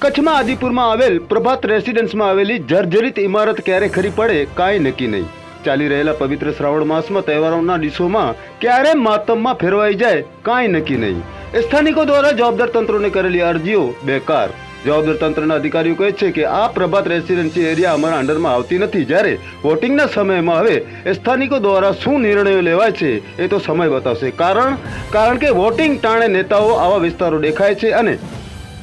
કચ્છમાં આદિપુરમાં આવેલ પ્રભાત રેસિડેન્સમાં આવેલી જર્જરિત ઇમારત ક્યારે ખરી પડે કાંઈ નક્કી નહીં. ચાલી રહેલા પવિત્ર શ્રાવણ માસમાં તહેવારોના દિવસોમાં ક્યારે માતમમાં ફેરવાઈ જાય કાંઈ નક્કી નહીં. સ્થાનિકો દ્વારા જવાબદાર તંત્રોને કરેલી અરજીઓ બેકાર. જવાબદાર તંત્રના અધિકારીઓ કહે છે કે આ પ્રભાત રેસિડેન્સી એરિયા અમારા અંડરમાં આવતી નથી. જ્યારે વોટિંગના સમયમાં હવે સ્થાનિકો દ્વારા શું નિર્ણયો લેવાય છે એ તો સમય બતાવશે. કારણ કે વોટિંગ ટાણે નેતાઓ આવા વિસ્તારો દેખાય છે અને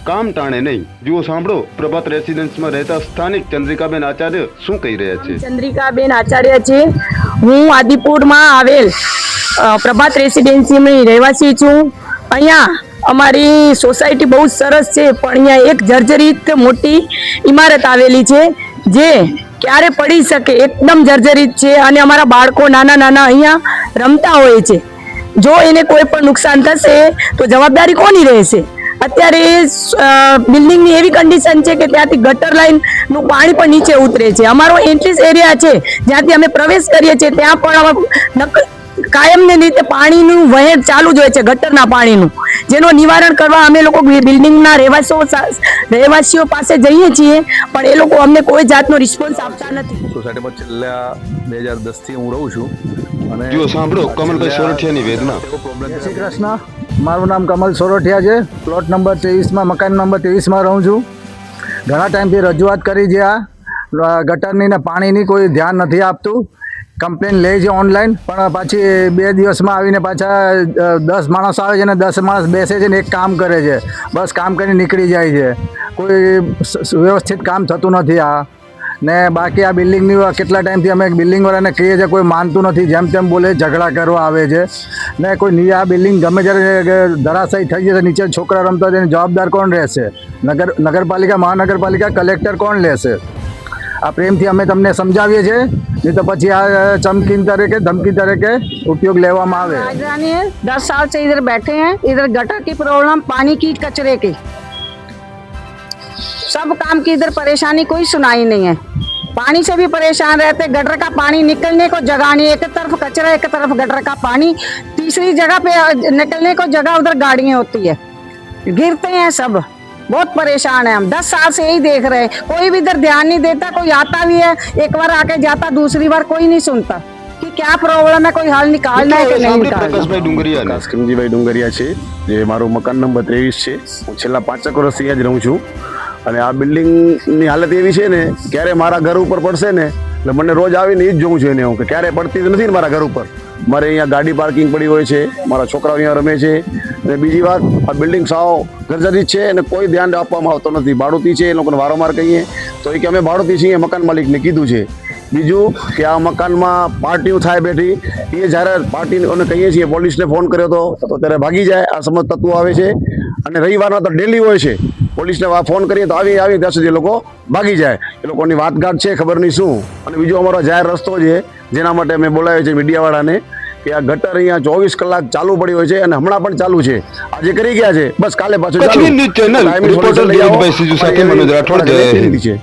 કામ ટાણે નહીં. જુઓ સાંભળો પ્રભાત રેસિડેન્સમાં રહેતા સ્થાનિક ચંદ્રિકાબેન આચાર્ય શું કહી રહ્યા છે. ચંદ્રિકાબેન આચાર્ય છે. હું આદિપુરમાં આવેલ પ્રભાત રેસિડેન્સીની રહેવાસી છું. અહીંયા અમારી સોસાયટી બહુ સરસ છે, પણ અહીંયા એક જર્જરિત મોટી ઇમારત આવેલી છે જે ક્યારે પડી શકે, એકદમ જર્જરિત છે અને અમારા બાળકો નાના નાના અહીંયા રમતા હોય છે. જો એને કોઈ પણ નુકસાન થશે તો જવાબદારી કોની રહેશે? અત્યારે બિલ્ડિંગની એવી કન્ડિશન છે કે ત્યાંથી ગટર લાઈનનું પાણી પણ નીચે ઉતરે છે. અમારો એન્ટ્રીસ એરિયા છે જ્યાંથી અમે પ્રવેશ કરીએ છીએ ત્યાં પણ કાયમની રીતે પાણીનું વહેણ ચાલુ જ હોય છે, ગટરના પાણીનું. જેનો નિવારણ કરવા અમે લોકો બિલ્ડિંગના રહેવાસીઓ પાસે જઈએ છીએ, પણ એ લોકો અમને કોઈ જાતનો રિસ્પોન્સ આપતા નથી. સોસાયટીમાં છેલ્લા 2010 થી હું રહું છું અને જુઓ સાંભળો કમલભાઈ સોરઠિયાની વેદના. પ્રોબ્લેમ શ્રી કૃષ્ણ. મારું નામ કમલ સોરઠિયા છે. પ્લોટ નંબર 23માં મકાન નંબર 23માં રહું છું. ઘણા ટાઈમથી રજૂઆત કરી છે. આ ગટરની ને પાણીની કોઈ ધ્યાન નથી આપતું. કમ્પ્લેન લે છે ઓનલાઈન, પણ પાછી 2 દિવસમાં આવીને પાછા 10 માણસ આવે છે ને 10 માણસ બેસે છે ને એક કામ કરે છે. બસ કામ કરીને નીકળી જાય છે. કોઈ વ્યવસ્થિત કામ થતું નથી. આ ને બાકી આ બિલ્ડિંગની કેટલા ટાઈમથી અમે બિલ્ડિંગવાળાને કહીએ છીએ, કોઈ માનતું નથી. જેમ તેમ બોલે, ઝઘડા કરવા આવે છે ને કોઈ આ બિલ્ડિંગ ગમે ત્યારે ધરાશાયી થઈ જશે, નીચે છોકરા રમતા હોય, જવાબદાર કોણ રહેશે? નગરપાલિકા, મહાનગરપાલિકા, કલેક્ટર કોણ લેશે? આ પ્રેમથી અમે તમને સમજાવીએ છીએ, नहीं तो પછી આ ચમકી તરીકે ધમકી તરીકે उपयोग लेवामां आवे। राजधानी है, 10 साल से इधर बैठे हैं। इधर गटर की प्रॉब्लम, पानी की, कचरे की, सब काम की इधर परेशानी कोई सुनाई नहीं है। पानी से भी परेशान रहते, गटर का पानी निकलने को जगह नहीं, एक तरफ कचरा एक तरफ गटर का पानी, तीसरी जगह पे निकलने को जगह उधर गाड़ियां होती है, गिरते हैं सब। बहुत परेशान है हम, 10 साल से यही देख रहे हैं। कोई भी इधर ध्यान नहीं देता, कोई आता भी है एक बार आके जाता, दूसरी बार कोई नहीं सुनता कि क्या प्रॉब्लम है, कोई हल निकालना है कि नहीं निकालना। પ્રકાશભાઈ ડુંગરિયા કાસ્કમજીભાઈ ડુંગરિયા છે, જે મારું મકાન નંબર 23 છે। હું છેલ્લા 5 વર્ષથી અહીંયા જ રહું છું અને આ બિલ્ડિંગની હાલત એવી છે ને, ક્યારે મારા ઘર ઉપર પડશે ને એટલે મને રોજ આવીને એ જ જોઉં છું એને હું, કે ક્યારે પડતી જ નથી ને મારા ઘર ઉપર। મારે અહીંયા ગાડી પાર્કિંગ પડી હોય છે, મારા છોકરાઓ અહીંયા રમે છે, અને બીજી વાત આ બિલ્ડિંગ સાવ જર્જરિત છે અને કોઈ ધ્યાન આપવામાં આવતો નથી। ભાડુતી છે, એ લોકોને વારંવાર કહીએ તો એ કે અમે ભાડુતી છીએ, મકાન માલિકને કીધું છે। બીજું કે આ મકાનમાં પાર્ટીઓ થાય બેઠી, એ જ્યારે પાર્ટીને કહીએ છીએ, પોલીસને ફોન કર્યો તો ત્યારે ભાગી જાય, આ સમજ તત્વો આવે છે। અને રવિવારના તો ડેલી હોય છે, પોલીસને ફોન કરીએ તો આવી ત્યાં સુધી એ લોકો ભાગી જાય, એ લોકોની વાતગાટ છે ખબર નહીં શું। અને બીજો અમારો જાહેર રસ્તો છે, જેના માટે અમે બોલાવ્યો છે મીડિયાવાળાને, કે આ ગટર અહીંયા 24 કલાક ચાલુ પડી હોય છે અને હમણાં પણ ચાલુ છે। આજે કરી ગયા છે, બસ કાલે પાછું ચાલુ। ન્યૂઝ ચેનલ રિપોર્ટર દિલીપભાઈ સીજુ સાથે મનોજ રાઠોડ છે।